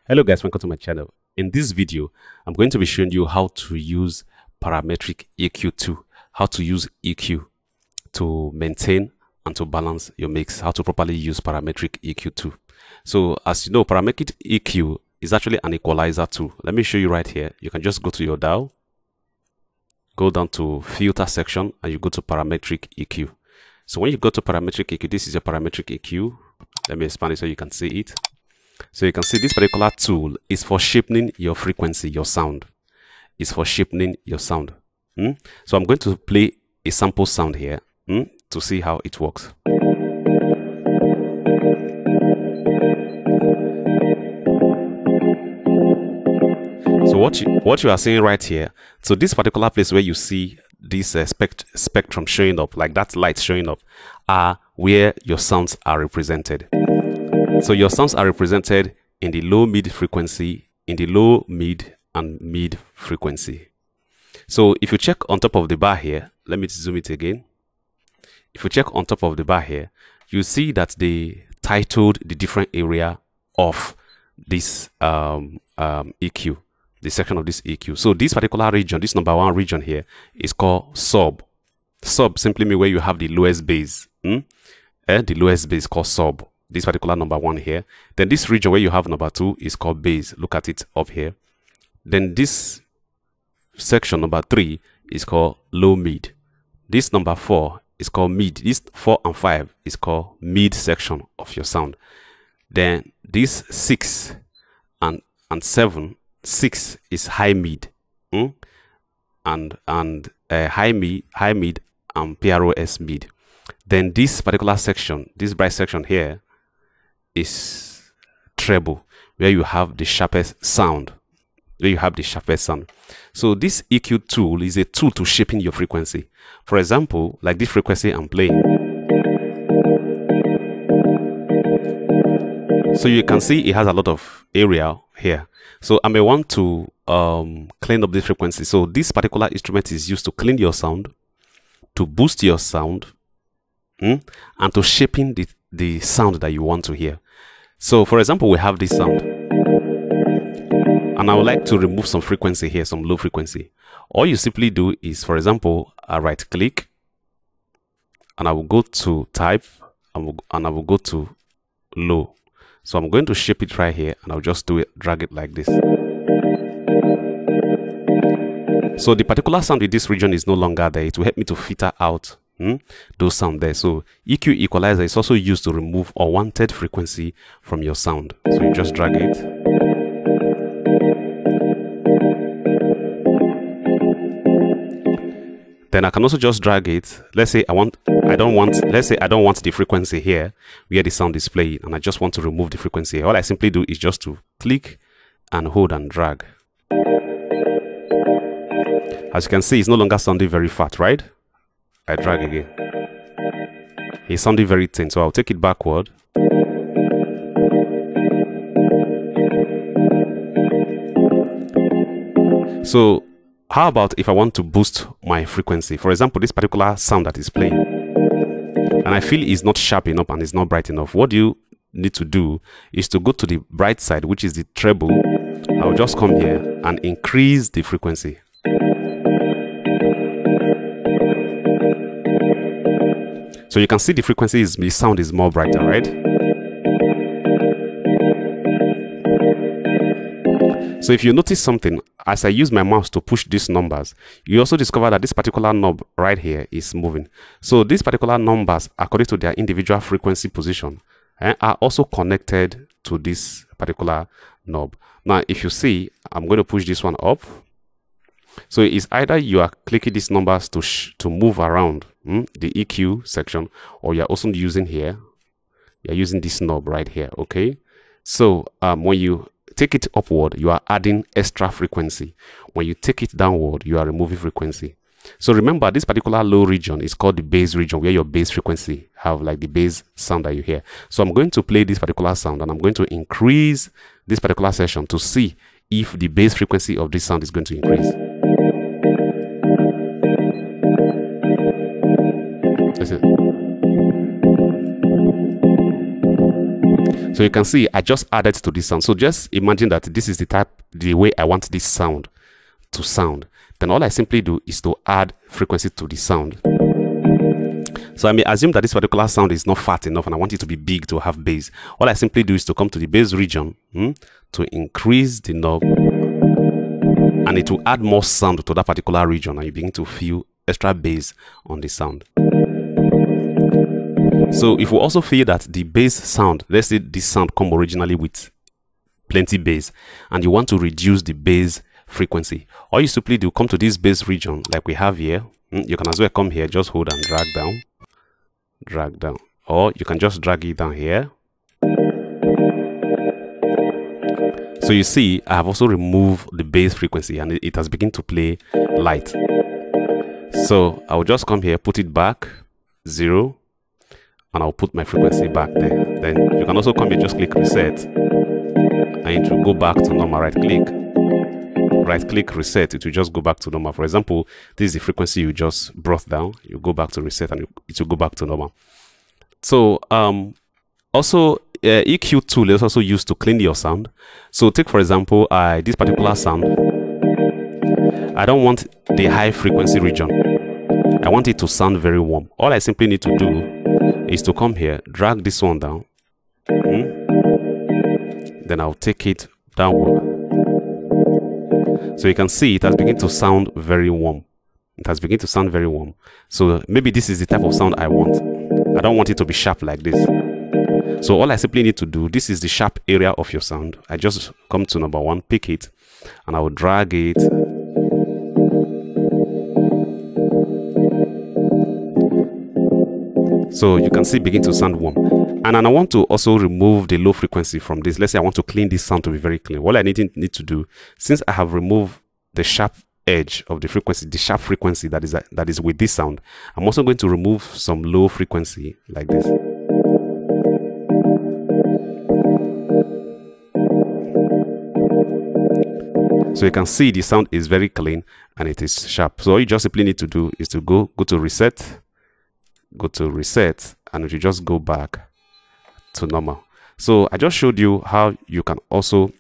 Hello guys, welcome to my channel. In this video, I'm going to be showing you how to use parametric EQ tool, how to use EQ to maintain and to balance your mix, how to properly use parametric EQ tool. So as you know, parametric EQ is actually an equalizer tool. Let me show you right here. You can just go to your dial, go down to filter section, and you go to parametric EQ. So when you go to parametric EQ, this is your parametric EQ. Let me expand it so you can see it. So you can see this particular tool is for shaping your frequency, your sound. It's for shaping your sound. So I'm going to play a sample sound here to see how it works. So what you are seeing right here, so this particular place where you see this spectrum showing up, like that light showing up, are where your sounds are represented. So your sounds are represented in the low mid frequency, in the low mid and mid frequency. So if you check on top of the bar here, let me zoom it again. If you check on top of the bar here, you see that they titled the different area of this EQ, the section of this EQ. So this particular region, this number one region here, is called sub. Sub simply means where you have the lowest bass. The lowest bass called sub. This particular number one here. Then this region where you have number two is called bass. Look at it up here. Then this section number three is called low mid. This number four is called mid. This 4 and 5 is called mid section of your sound. Then this 6 and 7, 6 is high mid. And high mid and PROS mid. Then this particular section, this bright section here, is treble, where you have the sharpest sound. So this EQ tool is a tool to shaping your frequency. For example, like this frequency I'm playing. So you can see it has a lot of area here. So I may want to clean up this frequency. So this particular instrument is used to clean your sound, to boost your sound, and to shaping the sound that you want to hear. So for example, we have this sound, and I would like to remove some frequency here, some low frequency. All you simply do is, for example, I right click, and I will go to type, and I will go to low. So I'm going to shape it right here, and I'll just drag it like this. So the particular sound in this region is no longer there. It will help me to filter out those sound there. So EQ equalizer is also used to remove unwanted frequency from your sound. So you just drag it. Then I can also just drag it. Let's say I don't want the frequency here where the sound is playing, and I just want to remove the frequency. All I simply do is just to click and hold and drag. As you can see, it's no longer sounding very fat, right? I drag again. It's sounding very thin, so I'll take it backward. So how about if I want to boost my frequency? For example, this particular sound that is playing, and I feel it's not sharp enough and it's not bright enough. What you need to do is to go to the bright side, which is the treble. I'll just come here and increase the frequency. So you can see the frequency the sound is more brighter, right? So if you notice something, as I use my mouse to push these numbers, you also discover that this particular knob right here is moving. So these particular numbers, according to their individual frequency position, are also connected to this particular knob. Now, if you see, I'm going to push this one up. So it's either you are clicking these numbers to move around the EQ section, or you're also using here, you're using this knob right here. Okay, so when you take it upward, you are adding extra frequency. When you take it downward, you are removing frequency. So remember, this particular low region is called the bass region, where your bass frequency have like the bass sound that you hear. So I'm going to play this particular sound, and I'm going to increase this particular section to see if the bass frequency of this sound is going to increase. Listen. So you can see I just added to this sound. So just imagine that this is the way I want this sound to sound. Then all I simply do is to add frequency to the sound. So I may assume that this particular sound is not fat enough and I want it to be big to have bass. All I simply do is to come to the bass region to increase the knob, and it will add more sound to that particular region, and you begin to feel extra bass on the sound. So if we also feel that the bass sound, let's say this sound come originally with plenty bass and you want to reduce the bass frequency, all you simply do, come to this bass region like we have here. You can as well come here, just hold and drag down, or you can just drag it down here. So you see I have also removed the bass frequency and it has begun to play light. So I will just come here, put it back 0, and I'll put my frequency back there. Then you can also come here, just click reset, and it will go back to normal. Right click reset, it will just go back to normal. For example, this is the frequency you just brought down, you go back to reset and it will go back to normal. So also EQ tool is also used to clean your sound. So take for example this particular sound, I don't want the high frequency region, I want it to sound very warm. All I simply need to do is to come here, drag this one down, then I'll take it downward. So you can see it has begun to sound very warm. It has begun to sound very warm. So maybe this is the type of sound I want. I don't want it to be sharp like this. So all I simply need to do, this is the sharp area of your sound. I just come to number 1, pick it, and I will drag it. So you can see begin to sound warm. And I want to also remove the low frequency from this. Let's say I want to clean this sound to be very clean. What I need to do, since I have removed the sharp edge of the frequency, the sharp frequency that is with this sound, I'm also going to remove some low frequency like this. So you can see the sound is very clean and it is sharp. So all you just simply need to do is to go to reset, and you just go back to normal. So I just showed you how you can also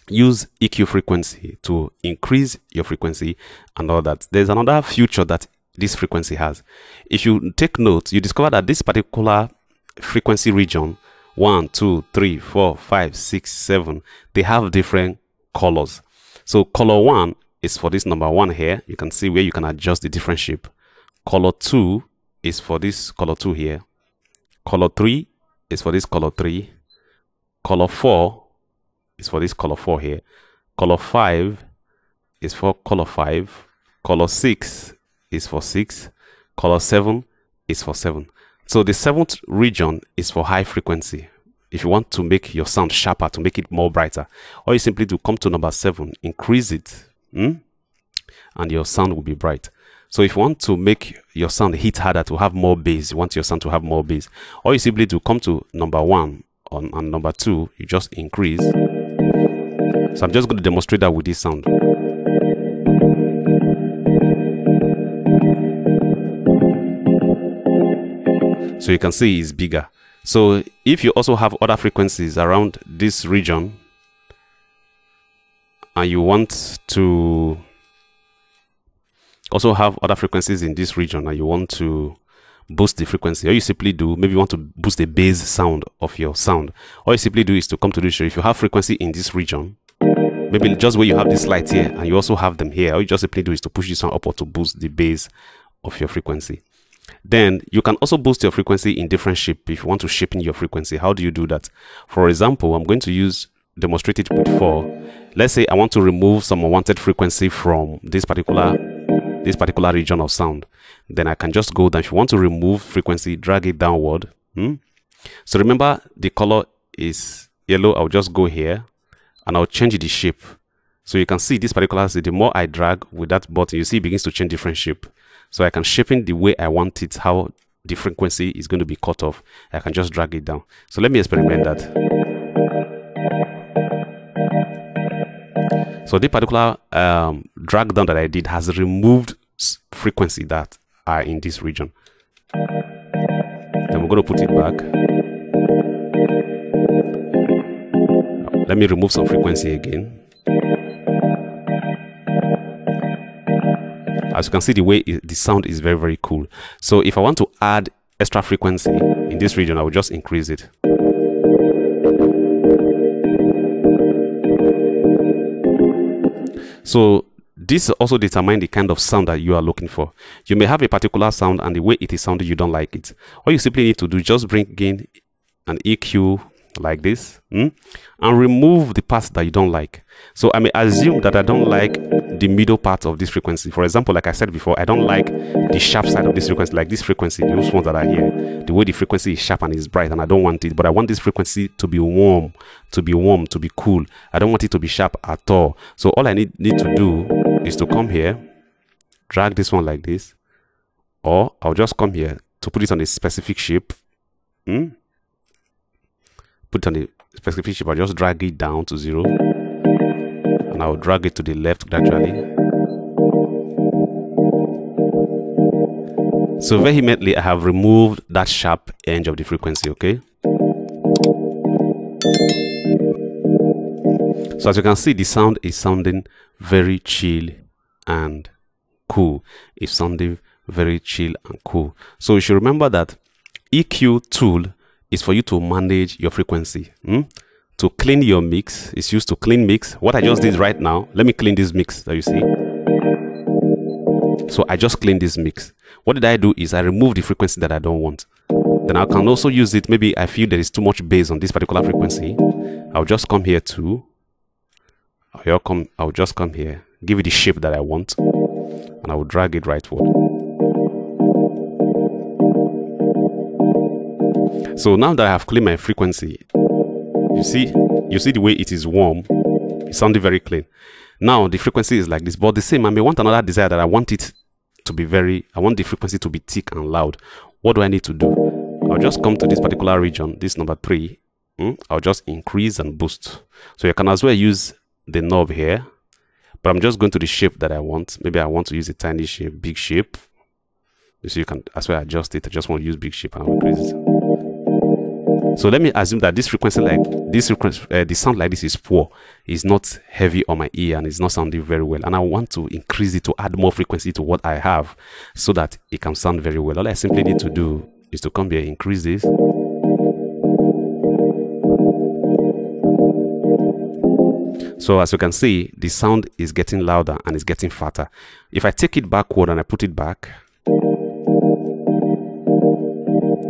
use EQ frequency to increase your frequency and all that. There's another feature that this frequency has. If you take note, you discover that this particular frequency region 1, 2, 3, 4, 5, 6, 7, they have different colors. So color 1 is for this number 1 here. You can see where you can adjust the different shape. Color 2 is for this color 2 here. Color 3 is for this color 3. Color 4 is for this color 4 here. Color 5 is for color 5. Color 6 is for 6. Color 7 is for 7. So the 7th region is for high frequency. If you want to make your sound sharper, to make it more brighter, all you simply do, come to number 7, increase it, and your sound will be bright. So if you want to make your sound hit harder, to have more bass, you want your sound to have more bass, all you simply do, come to number 1 and number 2, you just increase. So I'm just going to demonstrate that with this sound. So you can see it's bigger. So if you also have other frequencies around this region and you want to also have other frequencies in this region and you want to boost the frequency, all you simply do, maybe you want to boost the bass sound of your sound, all you simply do is to come to this show. If you have frequency in this region, maybe just where you have this light here and you also have them here, all you just simply do is to push this one upward to boost the bass of your frequency. Then you can also boost your frequency in different shape. If you want to shape in your frequency, how do you do that? For example, I'm going to demonstrate it with 4. Let's say I want to remove some unwanted frequency from this particular region of sound. Then I can just go down. If you want to remove frequency, drag it downward. So remember, the color is yellow. I'll just go here and I'll change the shape. So you can see this particular, the more I drag with that button, you see it begins to change different shape. So I can shape in the way I want it, how the frequency is going to be cut off. I can just drag it down. So let me experiment that. So the particular drag down that I did has removed frequency that are in this region. Then we're going to put it back. Let me remove some frequency again. As you can see, the way the sound is very, very cool. So if I want to add extra frequency in this region, I will just increase it. So this also determines the kind of sound that you are looking for. You may have a particular sound and the way it is sounding, you don't like it. All you simply need to do is just bring in an EQ like this, and remove the parts that you don't like. So I may assume that I don't like the middle part of this frequency. For example, like I said before, I don't like the sharp side of this frequency, like this frequency, those ones that are here. The way the frequency is sharp and is bright, and I don't want it, but I want this frequency to be warm, to be cool. I don't want it to be sharp at all. So all I need to do is to come here, drag this one like this, or I'll just come here to put it on a specific shape. Put on the specific shape, I'll just drag it down to 0, and I'll drag it to the left gradually. So vehemently, I have removed that sharp edge of the frequency, okay? So as you can see, the sound is sounding very chill and cool. It's sounding very chill and cool. So you should remember that EQ tool is for you to manage your frequency. To clean your mix, it's used to clean mix. What I just did right now, let me clean this mix that you see. So I just cleaned this mix. What did I do is I removed the frequency that I don't want. Then I can also use it. Maybe I feel there is too much bass on this particular frequency. I'll just come here too. I'll just come here, give it the shape that I want, and I will drag it rightward. So now that I have cleaned my frequency, you see the way it is warm. It's sounding very clean. Now the frequency is like this, but the same, I may want another desire that I want it to be I want the frequency to be thick and loud. What do I need to do? I'll just come to this particular region, this number 3. I'll just increase and boost. So you can as well use the knob here, but I'm just going to the shape that I want. Maybe I want to use a tiny shape, big shape. So you can as well adjust it. I just want to use big shape and I'll increase it. So let me assume that this frequency, like this frequency, the sound like this is poor, is not heavy on my ear and it's not sounding very well. And I want to increase it to add more frequency to what I have so that it can sound very well. All I simply need to do is to come here, increase this. So as you can see, the sound is getting louder and it's getting fatter. If I take it backward and I put it back,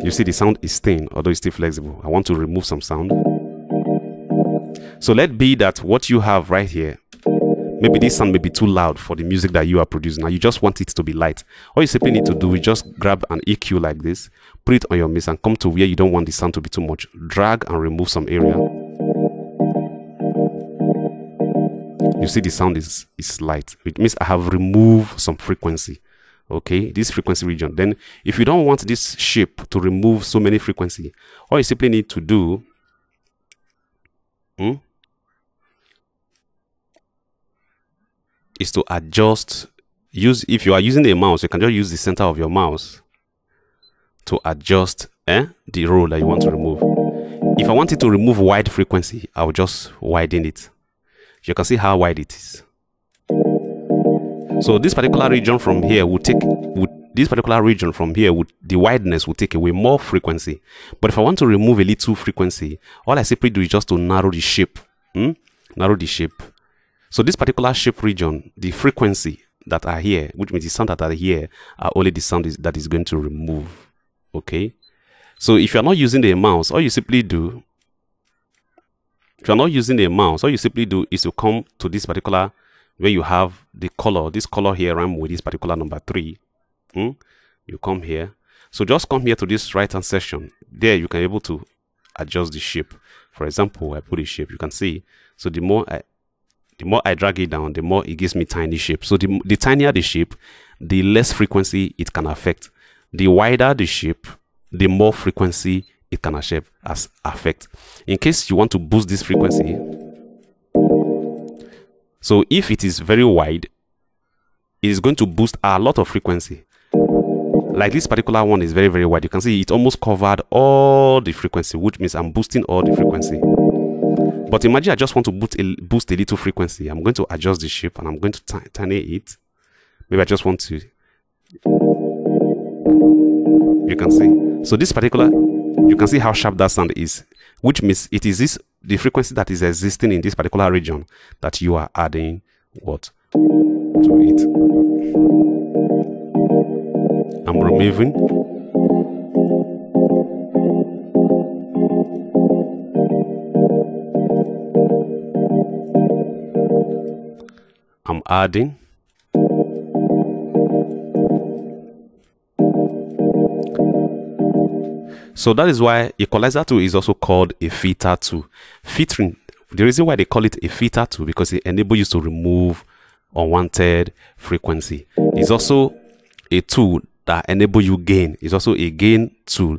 you see the sound is thin, although it's still flexible. I want to remove some sound. So let be that what you have right here, maybe this sound may be too loud for the music that you are producing. Now you just want it to be light. All you simply need to do is just grab an EQ like this, put it on your mix and come to where you don't want the sound to be too much. Drag and remove some area. You see the sound is light. It means I have removed some frequency. Okay, this frequency region. Then if you don't want this shape to remove so many frequency, all you simply need to do is to adjust. If you are using a mouse, you can just use the center of your mouse to adjust the roll that you want to remove. If I wanted to remove wide frequency, I will just widen it. You can see how wide it is. So this particular region from here the wideness will take away more frequency. But if I want to remove a little frequency, all I simply do is just to narrow the shape. Narrow the shape. So this particular shape region, the frequency that are here, which means the sound that are here, are only the sound that is going to remove. Okay. So if you're not using a mouse, all you simply do, is to come to this particular where you have the color, this color here rhyme with this particular number 3. You come here. So just come here to this right hand section. There you can able to adjust the shape. For example, I put a shape, you can see. So the more I drag it down, the more it gives me tiny shape. So the tinier the shape, the less frequency it can affect. The wider the shape, the more frequency it can affect. In case you want to boost this frequency, so if it is very wide, it is going to boost a lot of frequency. Like this particular one is very, very wide. You can see it almost covered all the frequency, which means I'm boosting all the frequency. But imagine I just want to boost a little frequency. I'm going to adjust the shape and I'm going to tiny it. Maybe I just want to, you can see. So this particular, you can see how sharp that sound is, which means it is the frequency that is existing in this particular region that you are adding what to it. I'm removing. I'm adding. So that is why Equalizer tool is also called a filter tool. Filtering, the reason why they call it a filter tool, because it enables you to remove unwanted frequency. It's also a tool that enables you gain. It's also a gain tool.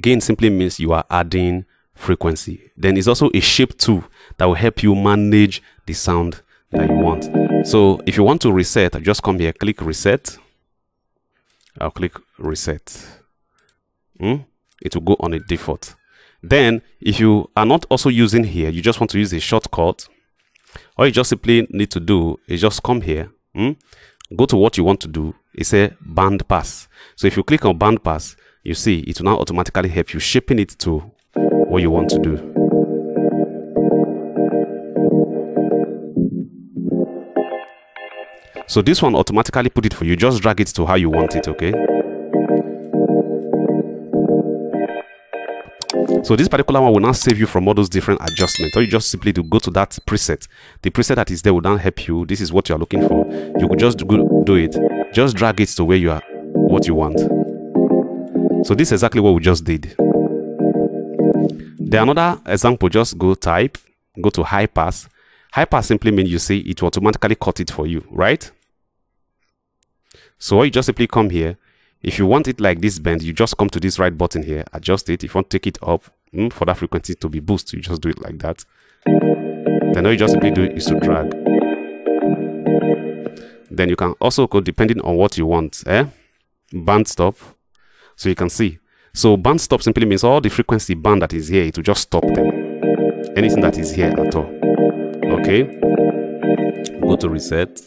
Gain simply means you are adding frequency. Then it's also a shape tool that will help you manage the sound that you want. So if you want to reset, just come here, click reset. I'll click reset. It will go on a default. Then if you are not also using here, you just want to use a shortcut, all you just simply need to do is just come here, go to what you want to do. It's a band pass. So if you click on band pass, you see it will now automatically help you shaping it to what you want to do. So this one automatically put it for you. Just drag it to how you want it, okay? So this particular one will now save you from all those different adjustments. Or you just simply do go to that preset. The preset that is there will now help you. This is what you are looking for. You could just do it. Just drag it to where you are, what you want. So this is exactly what we just did. Then another example, just go type, go to high pass. High pass simply means you see it will automatically cut it for you, right? So you just simply come here. If you want it like this bend, you just come to this right button here, adjust it. If you want to take it up for that frequency to be boosted, you just do it like that. Then all you just simply do is to drag. Then you can also go depending on what you want, band stop. So you can see. So band stop simply means all the frequency band that is here, it will just stop them. Anything that is here at all. Okay. Go to reset.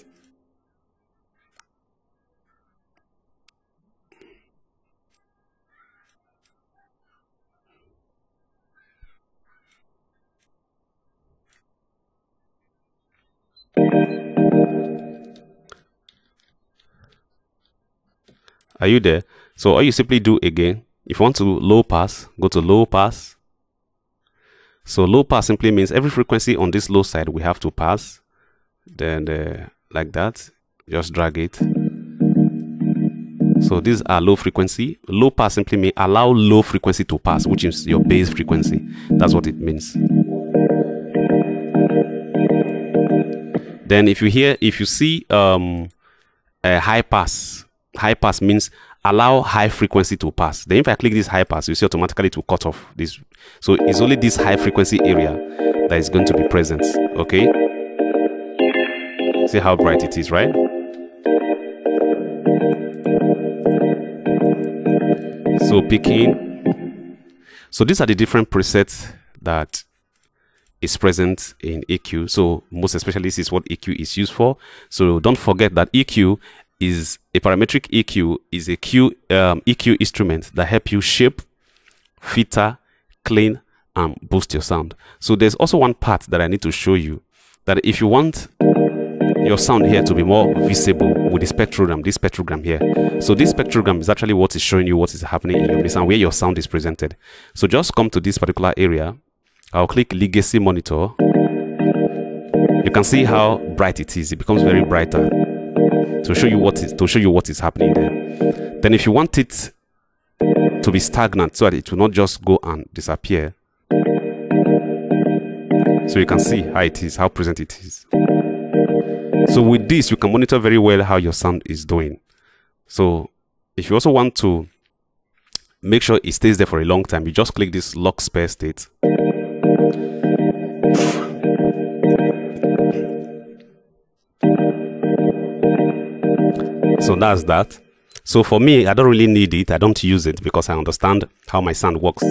Are you there? So all you simply do again, if you want to low pass, go to low pass. So low pass simply means every frequency on this low side we have to pass. Then like that, just drag it. So these are low frequency. Low pass simply means allow low frequency to pass, which is your base frequency. That's what it means. Then if you see a high pass means allow high frequency to pass. Then if I click this high pass, you see automatically to cut off this. So it's only this high frequency area that is going to be present. Okay. See how bright it is, right? So picking. So these are the different presets that is present in EQ. So most especially this is what EQ is used for. So don't forget that EQ is a parametric EQ is a EQ instrument that help you shape, filter, clean, and boost your sound. So there's also one part that I need to show you, that if you want your sound here to be more visible with the spectrogram, this spectrogram here. So this spectrogram is actually what is showing you what is happening in your mix and where your sound is presented. So just come to this particular area. I'll click legacy monitor. You can see how bright it is. It becomes very brighter to show you what is happening there. Then if you want it to be stagnant so that it will not just go and disappear, so you can see how it is, how present it is. So with this, you can monitor very well how your sound is doing. So if you also want to make sure it stays there for a long time, you just click this lock spare state. So that's that. So for me, I don't really need it. I don't use it because I understand how my sound works.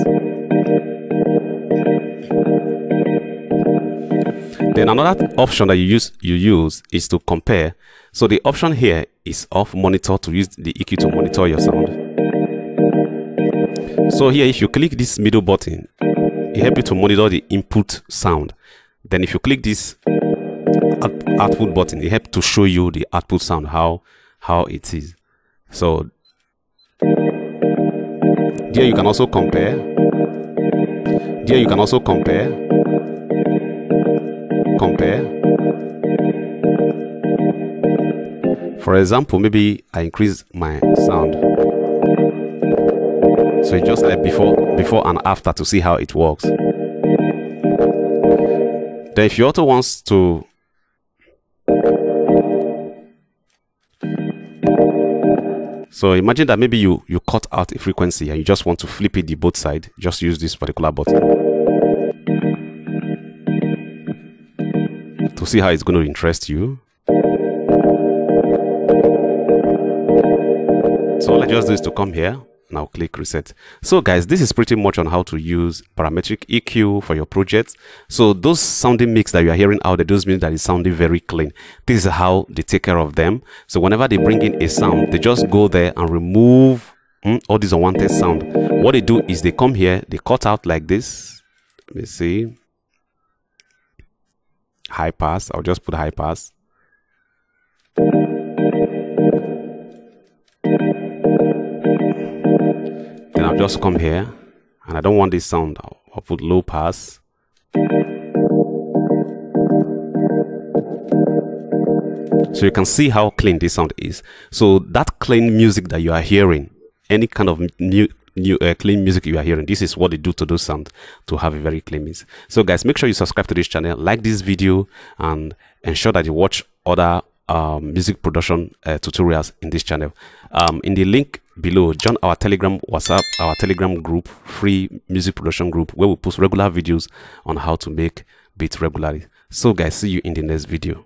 Then another option that you use is to compare. So the option here is off monitor, to use the EQ to monitor your sound. So here, if you click this middle button, it helps you to monitor the input sound. Then if you click this output button, it helps to show you the output sound, how it is. So here you can also compare. Here you can also compare. For example, maybe I increase my sound. So it's just like before and after, to see how it works. Then if you also want to so imagine that maybe you cut out a frequency and you just want to flip it the both side, just use this particular button to see how it's going to interest you. So let's just do this to come here. Now click reset. So guys, this is pretty much on how to use parametric EQ for your projects. So those sounding mix that you are hearing out there, those means that it's sounding very clean. This is how they take care of them. So whenever they bring in a sound, they just go there and remove all these unwanted sound. What they do is they come here, they cut out like this. Let me see. High pass. I'll just put high pass. Then I'll just come here, and I don't want this sound. I'll put low pass. So you can see how clean this sound is. So that clean music that you are hearing, any kind of clean music you are hearing, this is what they do to those sounds to have a very clean mix. So guys, make sure you subscribe to this channel, like this video, and ensure that you watch other music production tutorials in this channel. In the link below, join our Telegram, WhatsApp, our Telegram group, free music production group, where we post regular videos on how to make beats regularly. So guys, see you in the next video.